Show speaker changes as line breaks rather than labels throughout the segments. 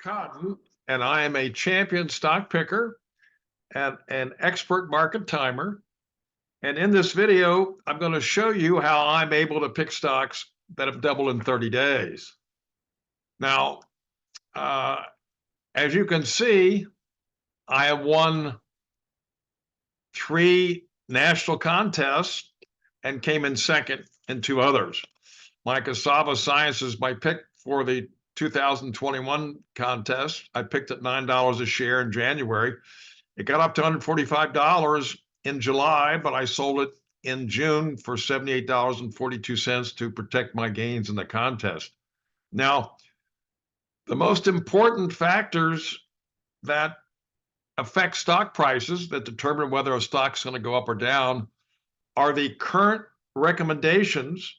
Cotton, and I am a champion stock picker and an expert market timer. And in this video, I'm going to show you how I'm able to pick stocks that have doubled in 30 days. Now, uh, as you can see, I have won 3 national contests and came in second in 2 others. My Cassava Science is my pick for the 2021 contest. I picked at $9 a share in January. It got up to $145 in July, but I sold it in June for $78.42 to protect my gains in the contest. Now, the most important factors that affect stock prices that determine whether a stock's going to go up or down are the current recommendations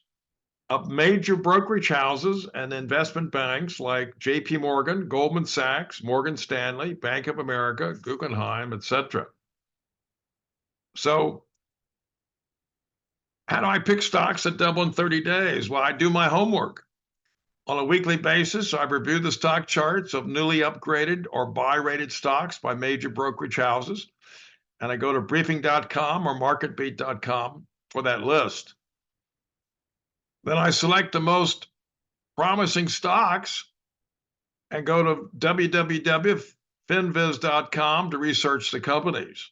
of major brokerage houses and investment banks like JP Morgan, Goldman Sachs, Morgan Stanley, Bank of America, Guggenheim, etc. So how do I pick stocks that double in 30 days? Well, I do my homework. On a weekly basis, I review the stock charts of newly upgraded or buy-rated stocks by major brokerage houses, and I go to briefing.com or marketbeat.com for that list. Then I select the most promising stocks and go to www.finviz.com to research the companies.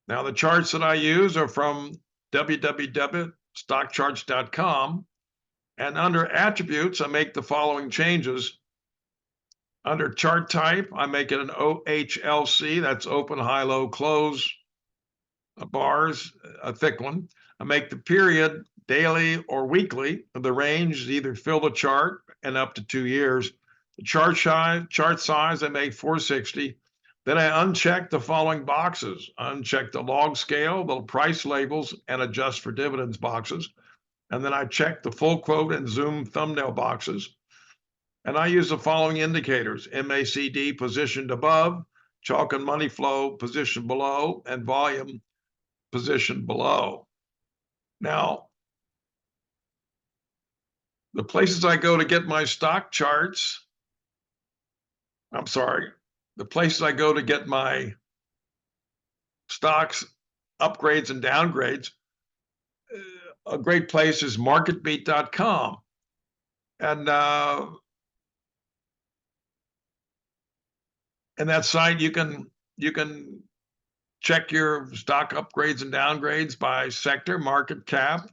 Now, the charts that I use are from www.stockcharts.com, and under attributes, I make the following changes. Under chart type, I make it an OHLC, that's open, high, low, close bars, a thick one. I make the period daily or weekly. The range is either fill the chart and up to 2 years. The chart size, I make 460. Then I uncheck the following boxes. Uncheck the log scale, the price labels, and adjust for dividends boxes. And then I check the full quote and zoom thumbnail boxes. And I use the following indicators: MACD positioned above, chalk and money flow positioned below, and volume positioned below. Now, the places I go to get my stock charts, the places I go to get my stocks upgrades and downgrades, a great place is marketbeat.com. And in that site, you can check your stock upgrades and downgrades by sector, market cap,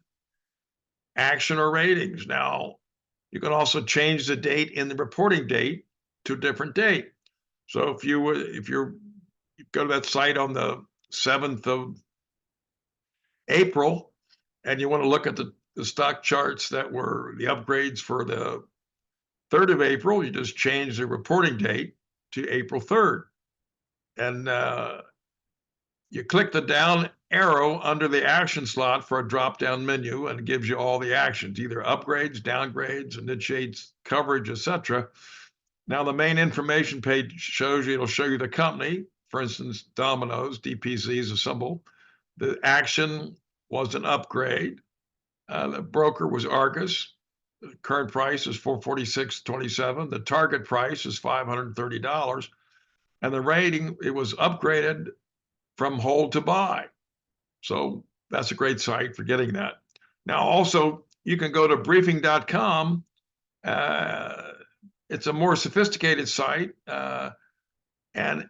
action, or ratings. Now, you can also change the date in the reporting date to a different date. So if you go to that site on the 7th of April and you want to look at the stock charts that were the upgrades for the 3rd of April, you just change the reporting date to April 3rd. And you click the down arrow under the action slot for a drop-down menu, and it gives you all the actions, either upgrades, downgrades, initiates coverage, etc. Now, the main information page shows you, it'll show you the company. For instance, Domino's, DPC is a symbol. The action was an upgrade. The broker was Argus. The current price is $446.27. The target price is $530. And the rating, it was upgraded from hold to buy. So that's a great site for getting that. Now, also, you can go to briefing.com. It's a more sophisticated site, and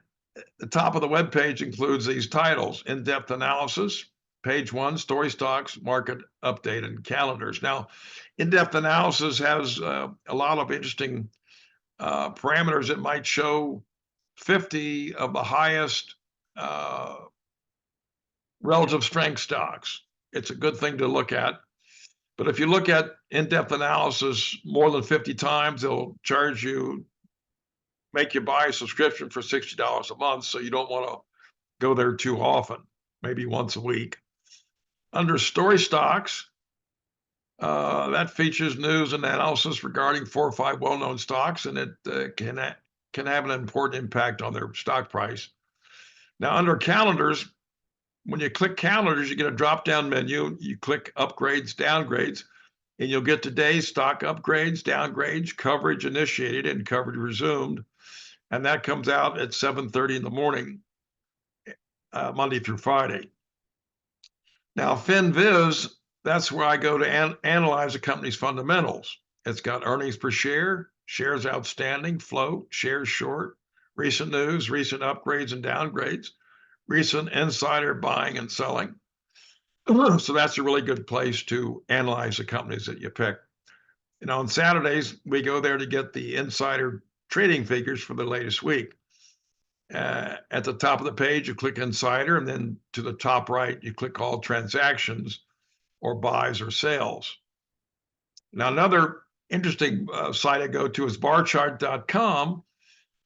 the top of the web page includes these titles: in-depth analysis, page 1, story stocks, market update, and calendars. Now, in-depth analysis has a lot of interesting parameters. It might show 50 of the highest relative strength stocks. It's a good thing to look at. But if you look at in-depth analysis more than 50 times, they'll charge you, make you buy a subscription for $60 a month. So you don't want to go there too often, maybe once a week. Under story stocks, that features news and analysis regarding 4 or 5 well-known stocks, and it can have an important impact on their stock price. Now, under calendars, when you click calendars, you get a drop-down menu. You click upgrades, downgrades. And you'll get today's stock upgrades, downgrades, coverage initiated, and coverage resumed. And that comes out at 7:30 in the morning, Monday through Friday. Now, FinViz, that's where I go to analyze a company's fundamentals. It's got earnings per share, shares outstanding, float, shares short, recent news, recent upgrades and downgrades, recent insider buying and selling. So that's a really good place to analyze the companies that you pick. And on Saturdays, we go there to get the insider trading figures for the latest week. At the top of the page, you click Insider, and then to the top right, you click All Transactions or Buys or Sales. Now, another interesting site I go to is barchart.com.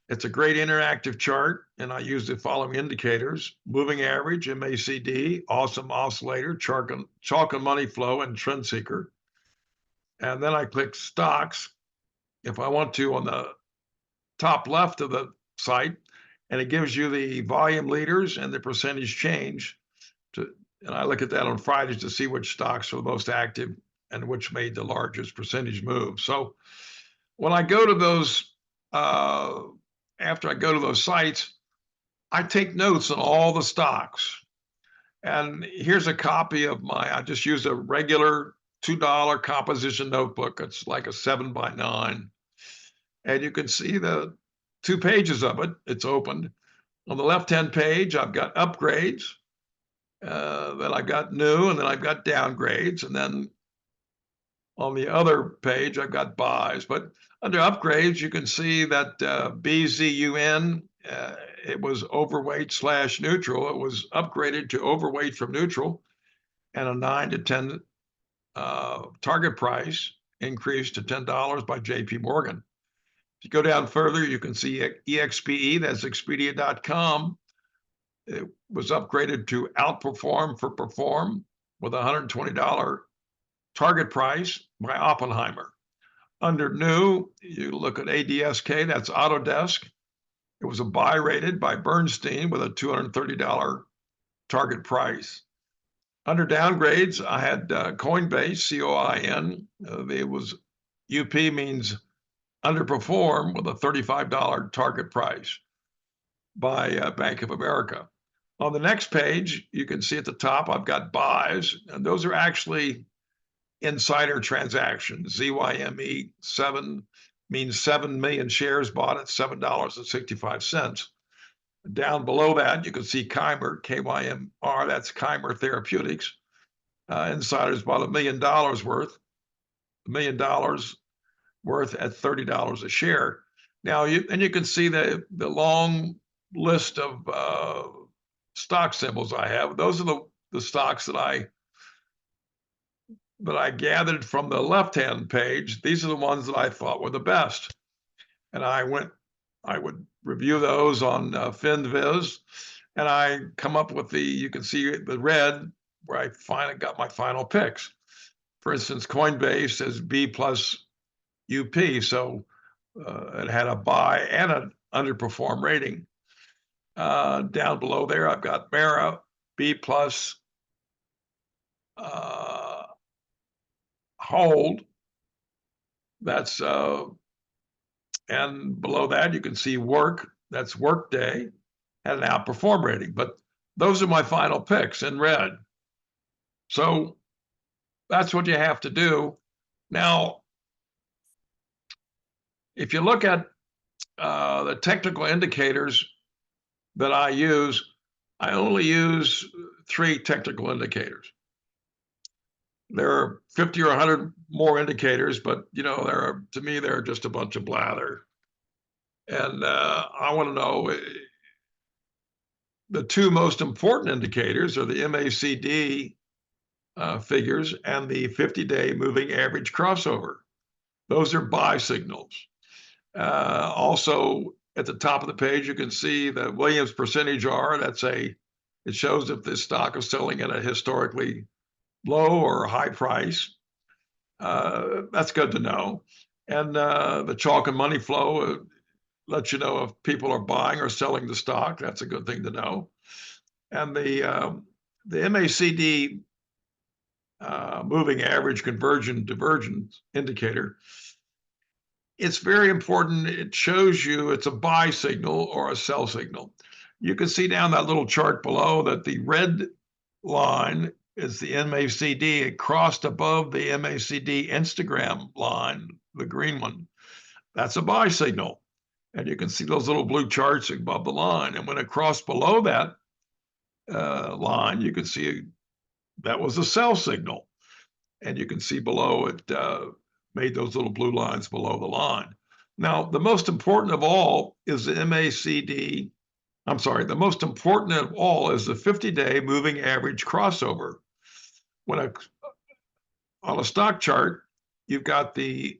It's a great interactive chart, and I use the following indicators: moving average, MACD, awesome oscillator, chalk and money flow, and trend seeker. And then I click stocks if I want to on the top left of the site, and it gives you the volume leaders and the percentage change. And I look at that on Fridays to see which stocks are the most active and which made the largest percentage move. So when I go to those, after I go to those sites, I take notes on all the stocks. And here's a copy of I just use a regular $2 composition notebook. It's like a 7x9. And you can see the 2 pages of it. It's opened. On the left-hand page, I've got upgrades. Then I've got new, and then I've got downgrades. And then on the other page, I've got buys. But under upgrades, you can see that BZUN, it was overweight/neutral. It was upgraded to overweight from neutral, and a 9 to 10 target price increased to $10 by JP Morgan. If you go down further, you can see EXPE, that's Expedia.com. It was upgraded to outperform for perform with a $120 target price by Oppenheimer. Under new, you look at ADSK, that's Autodesk. It was a buy rated by Bernstein with a $230 target price. Under downgrades, I had Coinbase, COIN. It was UP means underperform with a $35 target price by Bank of America. On the next page, you can see at the top, I've got buys, and those are actually insider transactions. ZYME 7 means 7 million shares bought at $7.65. Down below that, you can see Kymer, KYMR, that's Kymer Therapeutics. Insiders bought $1 million worth, $1 million worth at $30 a share. Now, you can see the long list of stock symbols I have. Those are the stocks that I gathered from the left-hand page. These are the ones that I thought were the best. And I would review those on FinViz, and I come up with you can see the red where I finally got my final picks. For instance, Coinbase is B plus UP, so it had a buy and an underperform rating. Down below there, I've got Mara, B plus hold. That's and below that, you can see work. That's Workday, had an outperform rating. But those are my final picks in red. So that's what you have to do. Now, if you look at the technical indicators that I use, I only use 3 technical indicators. There are 50 or 100 more indicators, but to me, they're just a bunch of blather. And I want to know the 2 most important indicators are the MACD figures and the 50-day moving average crossover. Those are buy signals. Also, at the top of the page, you can see the Williams percentage R. It shows if this stock is selling at a historically low or high price. That's good to know. And the chalk and money flow lets you know if people are buying or selling the stock. That's a good thing to know. And the MACD moving average conversion divergence indicator. It's very important. It shows you it's a buy signal or a sell signal. You can see down that little chart below that the red line is the MACD. It crossed above the MACD Instagram line, the green one. That's a buy signal. And you can see those little blue charts above the line. And when it crossed below that line, you can see that was a sell signal. And you can see below it made those little blue lines below the line. Now, the most important of all is the MACD. I'm sorry, the most important of all is the 50-day moving average crossover. On a stock chart, you've got the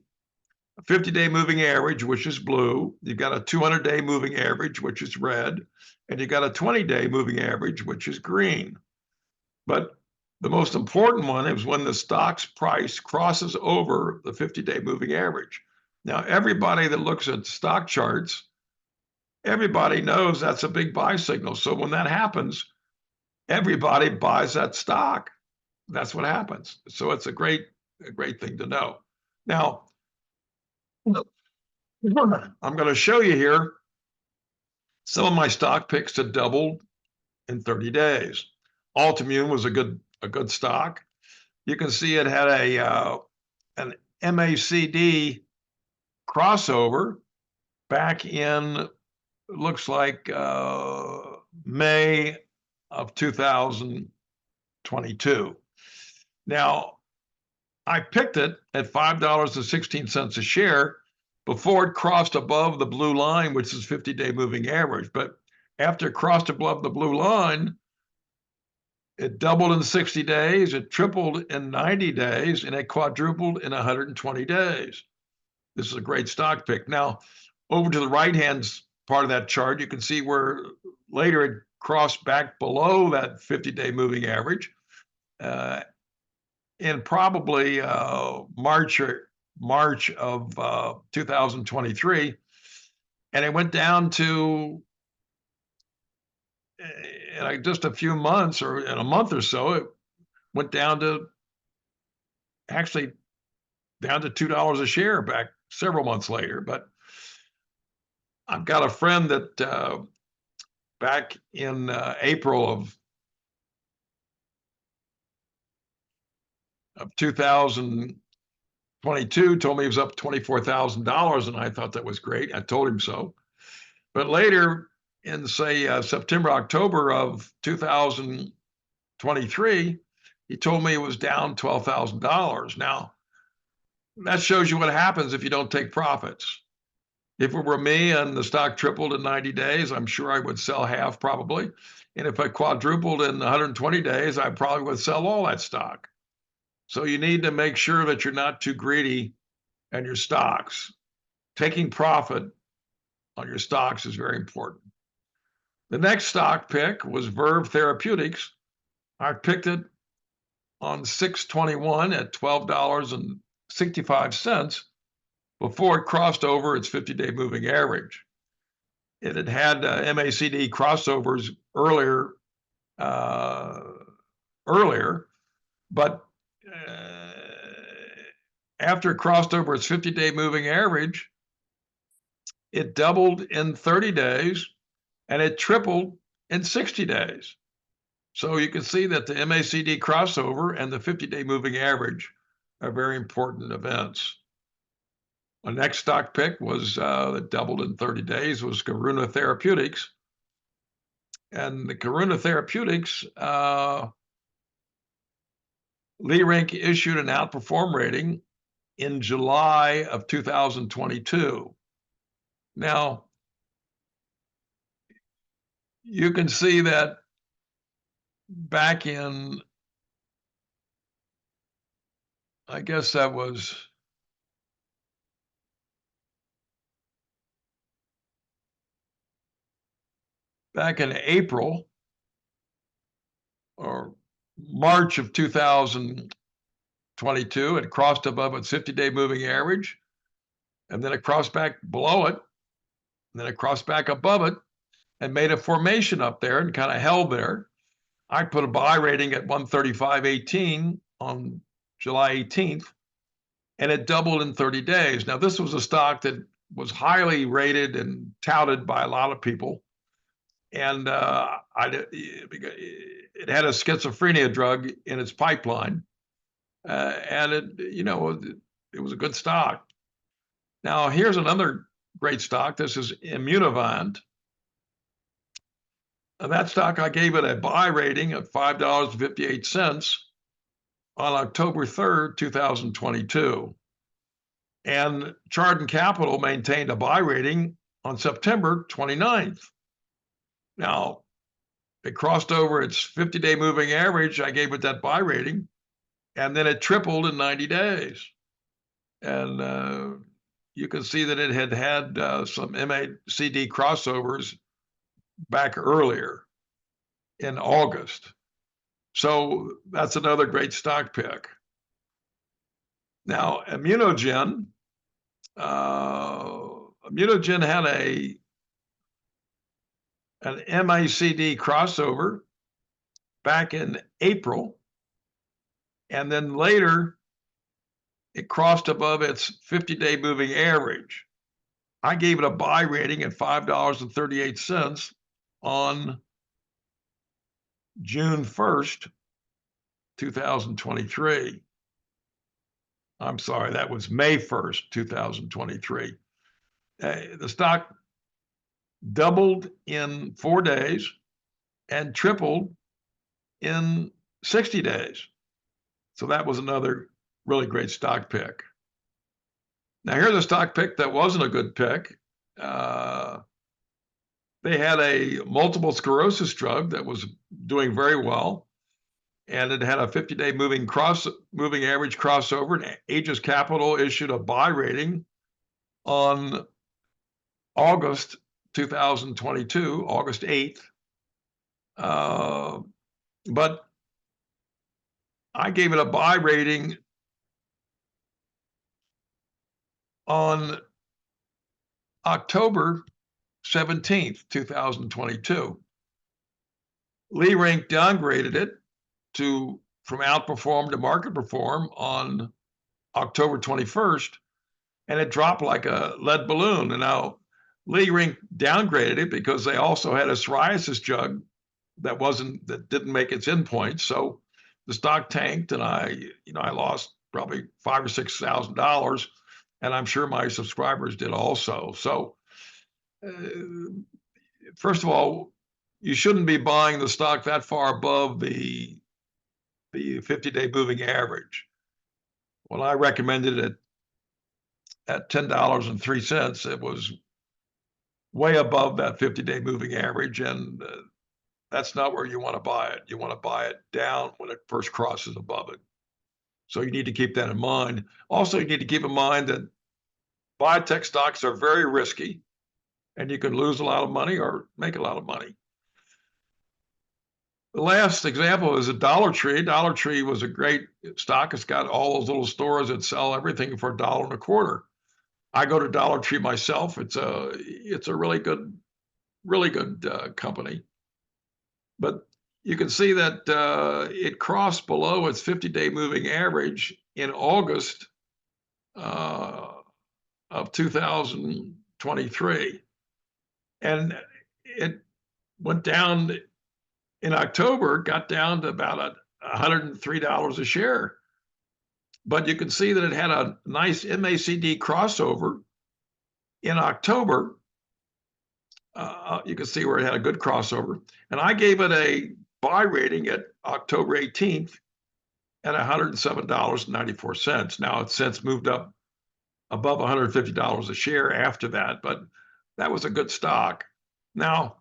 50-day moving average, which is blue. You've got a 200-day moving average, which is red. And you've got a 20-day moving average, which is green. But the most important one is when the stock's price crosses over the 50-day moving average. Now, everybody that looks at stock charts, everybody knows that's a big buy signal. So when that happens, everybody buys that stock. That's what happens. So it's a great thing to know. Now, I'm going to show you here some of my stock picks that doubled in 30 days. Altimmune was a good stock. You can see it had an MACD crossover back in, looks like May of 2022. Now, I picked it at $5.16 a share before it crossed above the blue line, which is 50-day moving average. But after it crossed above the blue line, it doubled in 60 days, it tripled in 90 days, and it quadrupled in 120 days. This is a great stock pick. Now, over to the right-hand part of that chart, you can see where later it crossed back below that 50-day moving average in probably March of 2023, and it went down to in just a few months, or in a month or so, it went down to actually down to $2 a share back several months later. But I've got a friend that back in April of 2022 told me he was up $24,000, and I thought that was great. I told him so. But later in, say, September, October of 2023, he told me it was down $12,000. Now, that shows you what happens if you don't take profits. If it were me and the stock tripled in 90 days, I'm sure I would sell half probably. And if it quadrupled in 120 days, I probably would sell all that stock. So you need to make sure that you're not too greedy in your stocks. Taking profit on your stocks is very important. The next stock pick was Verve Therapeutics. I picked it on 6/21 at $12.65 before it crossed over its 50-day moving average. It had MACD crossovers earlier, but after it crossed over its 50-day moving average, it doubled in 30 days and it tripled in 60 days. So you can see that the MACD crossover and the 50-day moving average are very important events. My next stock pick was that doubled in 30 days was Karuna Therapeutics. And the Karuna Therapeutics, Leerink issued an outperform rating in July of 2022. Now, you can see that back in, I guess that was back in April or March of 2022, it crossed above its 50-day moving average, and then it crossed back below it, and then it crossed back above it, and made a formation up there and kind of held there. I put a buy rating at 135.18 on July 18th, and it doubled in 30 days. Now, this was a stock that was highly rated and touted by a lot of people, and it had a schizophrenia drug in its pipeline, and it was a good stock. Now, here's another great stock. This is Immunovant. And that stock, I gave it a buy rating of $5.58 on October 3rd, 2022. And Chardon Capital maintained a buy rating on September 29th. Now, it crossed over its 50-day moving average. I gave it that buy rating, and then it tripled in 90 days. And you can see that it had some MACD crossovers back earlier in August. So that's another great stock pick. Now, Immunogen had an MACD crossover back in April, and then later it crossed above its 50-day moving average. I gave it a buy rating at $5.38 on June 1st, 2023. I'm sorry, that was May 1st, 2023. The stock doubled in 4 days and tripled in 60 days. So that was another really great stock pick. Now, here's a stock pick that wasn't a good pick. They had a multiple sclerosis drug that was doing very well, and it had a 50-day moving average crossover, and Aegis Capital issued a buy rating on August 2022, August 8th. But I gave it a buy rating on October 17th, 2022. Leerink downgraded it from outperform to market perform on October 21st, and it dropped like a lead balloon. And now Leerink downgraded it because they also had a psoriasis drug that didn't make its endpoint. So the stock tanked, and I lost probably $5,000 or $6,000, and I'm sure my subscribers did also. So first of all, you shouldn't be buying the stock that far above the 50-day moving average. When I recommended it at $10.03, it was way above that 50-day moving average, and that's not where you want to buy it. You want to buy it down when it first crosses above it. So you need to keep that in mind. Also, you need to keep in mind that biotech stocks are very risky, and you can lose a lot of money or make a lot of money. The last example is a Dollar Tree. Dollar Tree was a great stock. It's got all those little stores that sell everything for $1.25. I go to Dollar Tree myself. It's a really good company. But you can see that it crossed below its 50-day moving average in August of 2023. And it went down in October, got down to about $103 a share. But you can see that it had a nice MACD crossover in October. You can see where it had a good crossover. And I gave it a buy rating at October 18th at $107.94. Now it's since moved up above $150 a share after that, but that was a good stock. Now,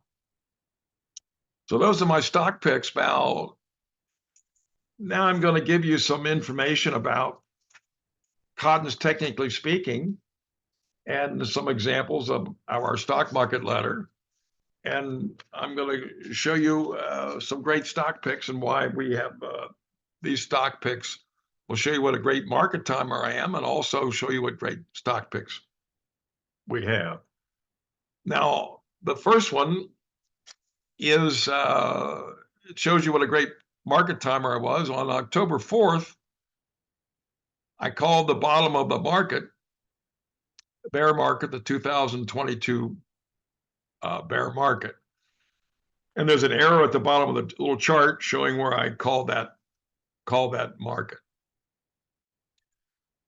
so those are my stock picks, Val. Now I'm going to give you some information about Cotton's Technically Speaking and some examples of our stock market letter. And I'm going to show you some great stock picks and why we have these stock picks. We'll show you what a great market timer I am, and also show you what great stock picks we have. Now, the first one is, it shows you what a great market timer I was. On October 4th, I called the bottom of the market, the bear market, the 2022 bear market. And there's an arrow at the bottom of the little chart showing where I called that market.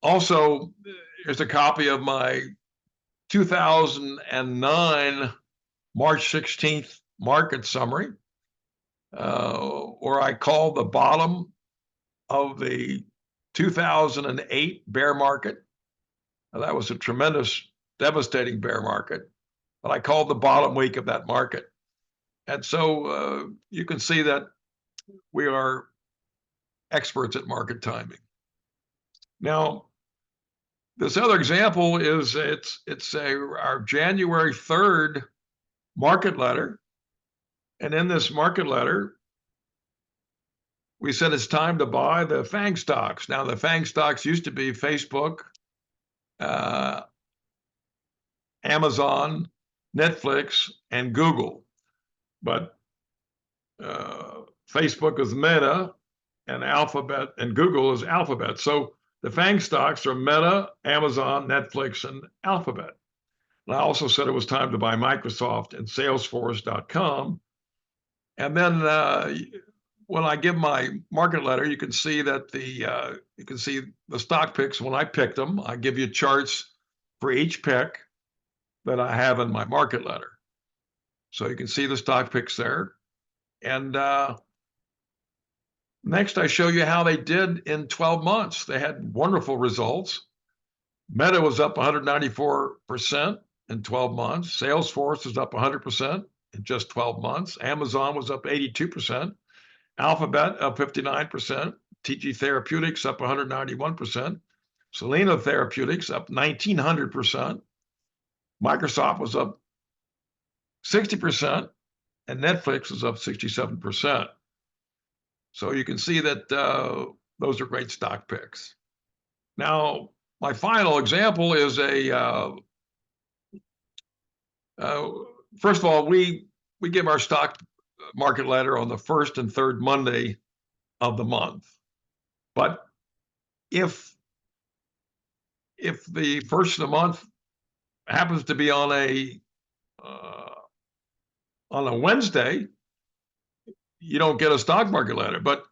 Also, here's a copy of my 2009 March 16th market summary, where I called the bottom of the 2008 bear market. Now, that was a tremendous, devastating bear market, but I called the bottom week of that market. And so you can see that we are experts at market timing. Now, this other example is our January 3rd market letter. And in this market letter, we said it's time to buy the FANG stocks. Now, the FANG stocks used to be Facebook, Amazon, Netflix, and Google. But Facebook is Meta, and Alphabet, and Google is Alphabet. So the FANG stocks are Meta, Amazon, Netflix, and Alphabet. And I also said it was time to buy Microsoft and Salesforce.com. And then when I give my market letter, you can see that you can see the stock picks when I picked them. I give you charts for each pick that I have in my market letter. So you can see the stock picks there. And next, I show you how they did in 12 months. They had wonderful results. Meta was up 194% in 12 months. Salesforce was up 100% in just 12 months. Amazon was up 82%. Alphabet up 59%. TG Therapeutics up 191%. Selena Therapeutics up 1,900%. Microsoft was up 60%, and Netflix was up 67%. So you can see that those are great stock picks. Now, my final example is first of all, we give our stock market letter on the first and third Monday of the month. But if the first of the month happens to be on a Wednesday, you don't get a stock market letter. But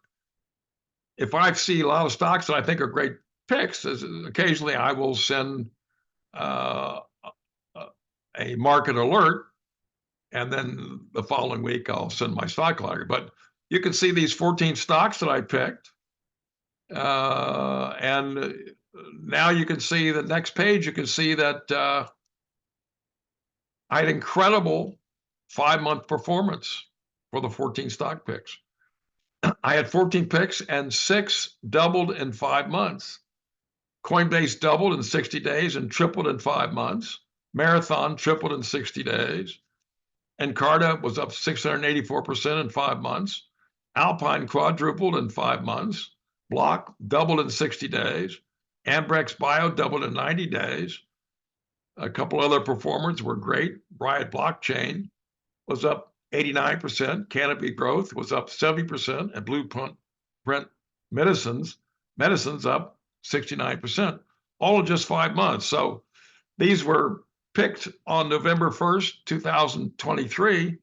if I see a lot of stocks that I think are great picks, occasionally I will send a market alert, and then the following week I'll send my stock letter. But you can see these 14 stocks that I picked. And now you can see the next page, you can see that I had incredible 5-month performance for the 14 stock picks. I had 14 picks and 6 doubled in 5 months. Coinbase doubled in 60 days and tripled in 5 months. Marathon tripled in 60 days. Encarta was up 684% in 5 months. Alpine quadrupled in 5 months. Block doubled in 60 days. Ambrex Bio doubled in 90 days. A couple other performers were great. Riot Blockchain was up 89%. Canopy Growth was up 70%. And Blueprint Medicines up 69%. All in just 5 months. So these were picked on November 1st, 2023.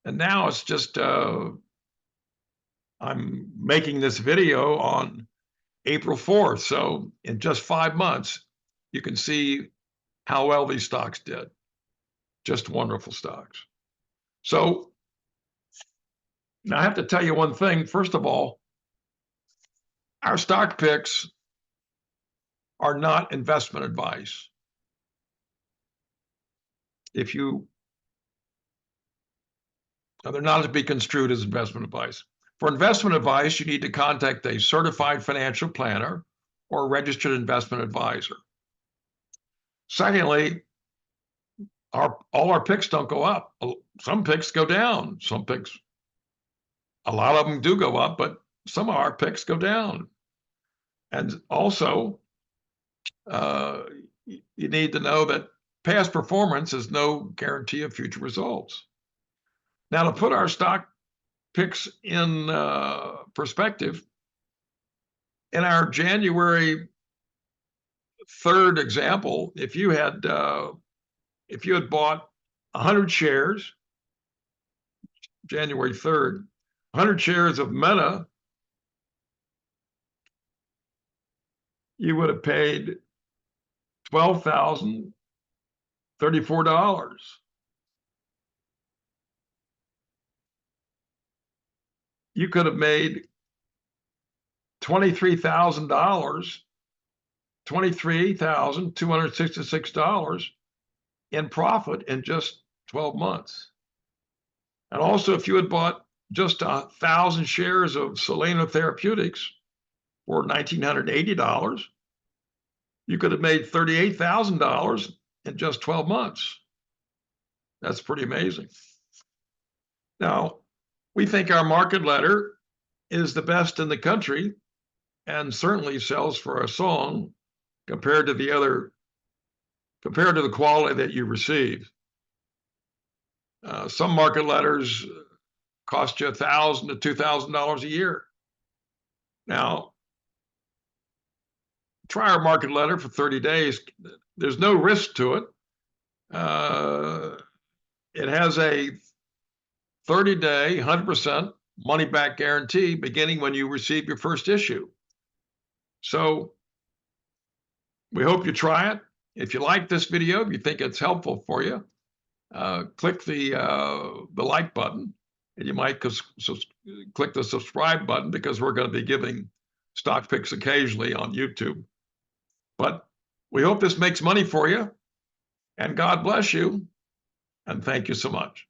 And now it's just, I'm making this video on April 4th. So in just 5 months, you can see how well these stocks did. Just wonderful stocks. So now I have to tell you one thing. First of all, our stock picks are not investment advice. They're not to be construed as investment advice. For investment advice, you need to contact a certified financial planner or a registered investment advisor. Secondly, all our picks don't go up. Some picks go down. A lot of them do go up, but some of our picks go down. And also, you need to know that past performance is no guarantee of future results. Now, to put our stock picks in perspective, in our January third example, if you had bought 100 shares, January 3rd, 100 shares of Meta, you would have paid $12,034. You could have made $23,000, $23,266 in profit in just 12 months. And also, if you had bought just 1,000 shares of Soleno Therapeutics for $1,980, you could have made $38,000 in just 12 months. That's pretty amazing. Now, we think our market letter is the best in the country and certainly sells for a song compared to the quality that you receive. Some market letters cost you $1,000 to $2,000 a year. Now, try our market letter for 30 days. There's no risk to it. It has a 30-day, 100% money-back guarantee beginning when you receive your first issue. So we hope you try it. If you like this video, if you think it's helpful for you, click the like button, and you might click the subscribe button, because we're going to be giving stock picks occasionally on YouTube. But we hope this makes money for you, and God bless you, and thank you so much.